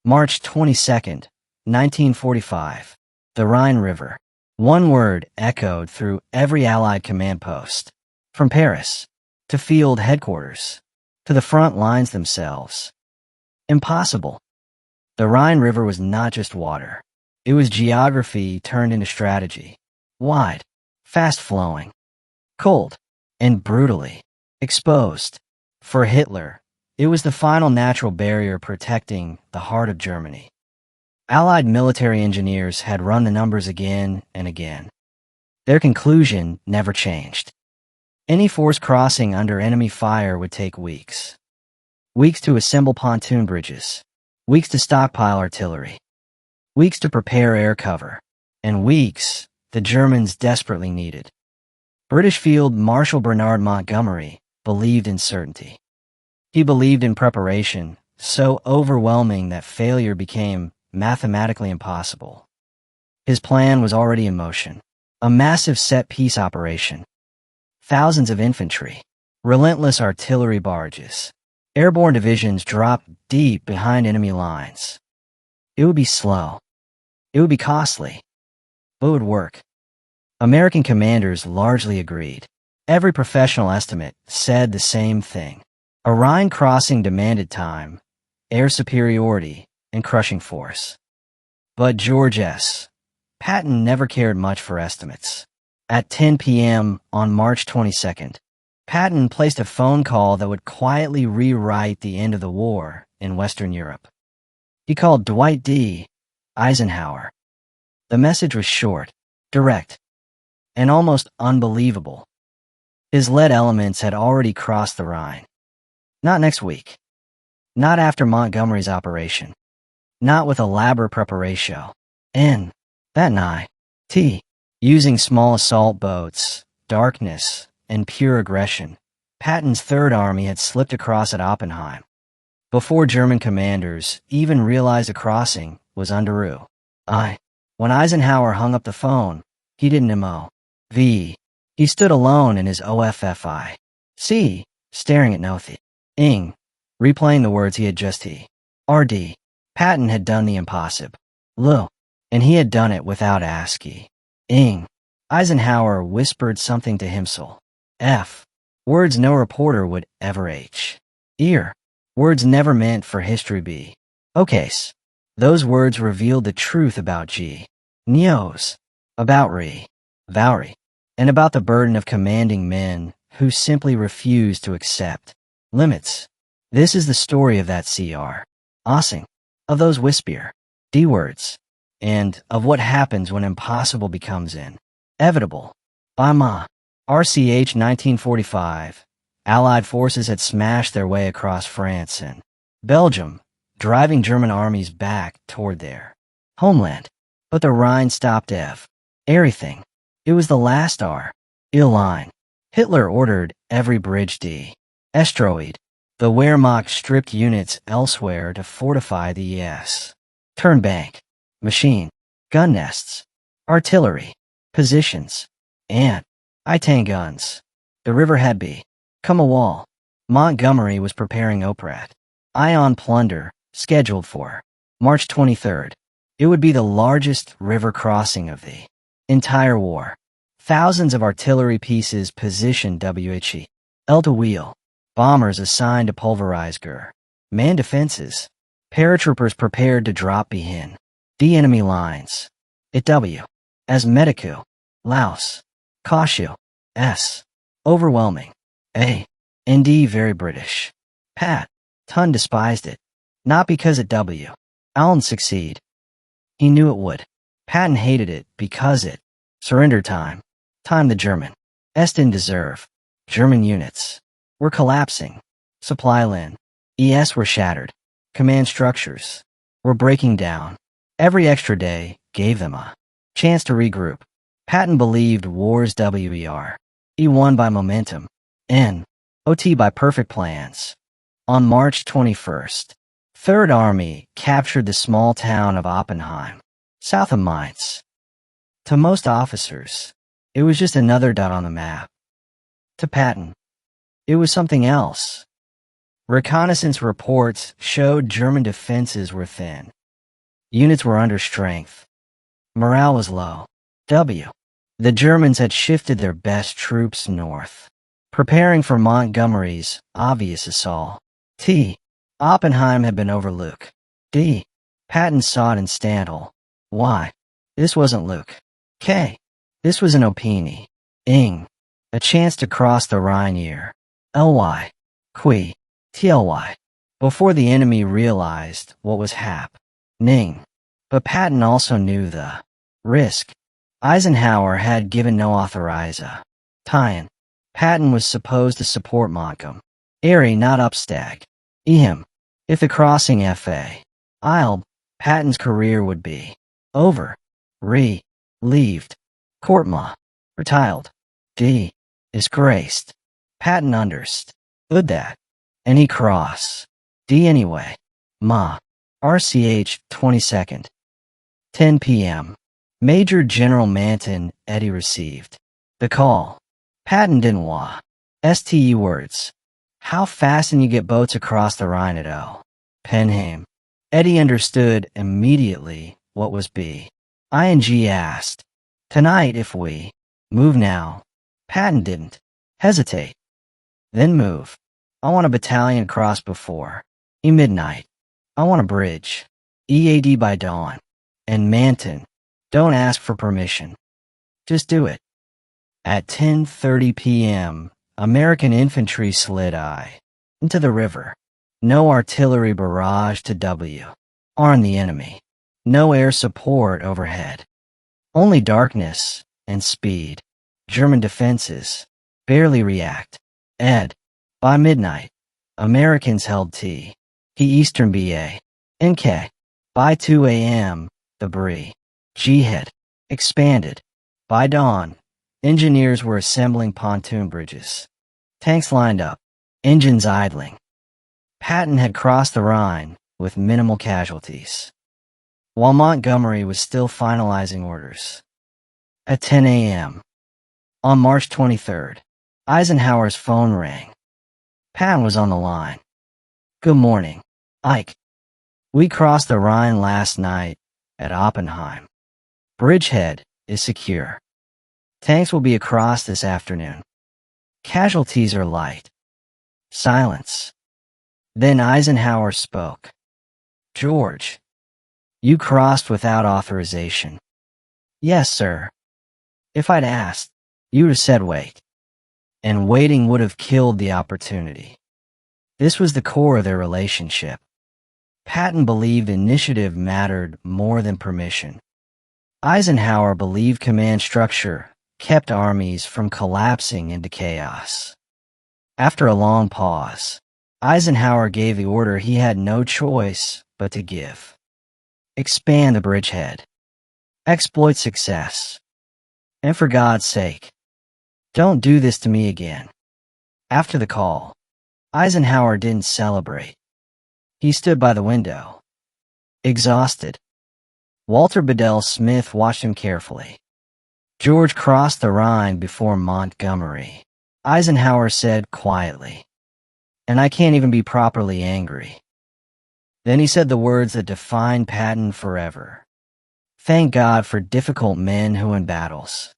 March 22nd, 1945. The Rhine River. One word echoed through every Allied command post. From Paris, to field headquarters, to the front lines themselves. Impossible. The Rhine River was not just water. It was geography turned into strategy. Wide, fast-flowing, cold, and brutally exposed. For Hitler, it was the final natural barrier protecting the heart of Germany. Allied military engineers had run the numbers again and again. Their conclusion never changed. Any force crossing under enemy fire would take weeks. Weeks to assemble pontoon bridges. Weeks to stockpile artillery. Weeks to prepare air cover. And weeks the Germans desperately needed. British Field Marshal Bernard Montgomery believed in certainty. He believed in preparation, so overwhelming that failure became mathematically impossible. His plan was already in motion. A massive set-piece operation. Thousands of infantry. Relentless artillery barges. Airborne divisions dropped deep behind enemy lines. It would be slow. It would be costly. But it would work. American commanders largely agreed. Every professional estimate said the same thing. A Rhine crossing demanded time, air superiority, and crushing force. But George S. Patton never cared much for estimates. At 10 p.m. on March 22nd, Patton placed a phone call that would quietly rewrite the end of the war in Western Europe. He called Dwight D. Eisenhower. The message was short, direct, and almost unbelievable. His lead elements had already crossed the Rhine. Not next week. Not after Montgomery's operation. Not with elaborate preparation. And that night, using small assault boats, darkness, and pure aggression, Patton's Third Army had slipped across at Oppenheim. Before German commanders even realized the crossing was underway. When Eisenhower hung up the phone, he didn't move. He stood alone in his OFFI. Staring at nothing. Replaying the words he had just RD. Patton had done the impossible. And he had done it without asking. Eisenhower whispered something to himself. Words no reporter would ever hear. Words never meant for history ok's. Those words revealed the truth about Neos, about rivalry, and about the burden of commanding men who simply refused to accept limits. This is the story of that Ossing, of those whisper D words, and of what happens when impossible becomes inevitable. RCH 1945, Allied forces had smashed their way across France and Belgium, driving German armies back toward their homeland. But the Rhine stopped everything. It was the last line. Hitler ordered every bridge destroyed. The Wehrmacht stripped units elsewhere to fortify the turn bank, machine, gun nests, artillery, positions, and I-10 guns. The river had become a wall. Montgomery was preparing ion plunder, scheduled for March 23rd. It would be the largest river crossing of the entire war. Thousands of artillery pieces positioned WHE. L-to-wheel. Bombers assigned to pulverize man defenses. Paratroopers prepared to drop behind the enemy lines. As Medicu. Laos. Cautious. Overwhelming. And very British. Patton despised it. Not because it Allen succeed. He knew it would. Patton hated it because it surrender time the German didn't deserve. German units were collapsing. Supply ES were shattered. Command structures were breaking down. Every extra day gave them a chance to regroup. Patton believed war's won by momentum. OT by perfect plans. On March 21st, Third Army captured the small town of Oppenheim, south of Mainz. To most officers, it was just another dot on the map. To Patton, it was something else. Reconnaissance reports showed German defenses were thin. Units were under strength. Morale was low. The Germans had shifted their best troops north, preparing for Montgomery's obvious assault. Oppenheim had been overlooked. Patton saw it in Standal. This wasn't Luke. This was an Opini. A chance to cross the Rhine before the enemy realized what was happening. But Patton also knew the risk. Eisenhower had given no authorization. Patton was supposed to support Montgomery, not upstag him. If the crossing failed, Patton's career would be over. Relieved. Courtma. Retired. Disgraced. Patton understood that. And he crossed. Anyway. RCH 22nd. 10 p.m. Major General Manton Eddy received the call. Patton didn't stu words. How fast can you get boats across the Rhine at Penheim? Eddy understood immediately what was B. ING asked. Tonight if we move now. Patton didn't hesitate. Then move. I want a battalion cross before midnight. I want a bridge. EAD by dawn. And Manton, don't ask for permission. Just do it. At 10:30 p.m., American infantry slid into the river. No artillery barrage to on the enemy. No air support overhead. Only darkness and speed. German defenses barely react. By midnight, Americans held Eastern BA. NK. By 2 a.m., the bridge had expanded. By dawn, engineers were assembling pontoon bridges. Tanks lined up, engines idling. Patton had crossed the Rhine with minimal casualties, while Montgomery was still finalizing orders. At 10 a.m. on March 23rd, Eisenhower's phone rang. Patton was on the line. Good morning, Ike. We crossed the Rhine last night at Oppenheim. Bridgehead is secure. Tanks will be across this afternoon. Casualties are light. Silence. Then Eisenhower spoke. George, you crossed without authorization. Yes, sir. If I'd asked, you'd have said wait. And waiting would have killed the opportunity. This was the core of their relationship. Patton believed initiative mattered more than permission. Eisenhower believed command structure kept armies from collapsing into chaos. After a long pause, Eisenhower gave the order he had no choice but to give. Expand the bridgehead. Exploit success. And for God's sake, don't do this to me again. After the call, Eisenhower didn't celebrate. He stood by the window, exhausted. Walter Bedell Smith watched him carefully. George crossed the Rhine before Montgomery. Eisenhower said quietly, and I can't even be properly angry. Then he said the words that defined Patton forever. Thank God for difficult men who win battles.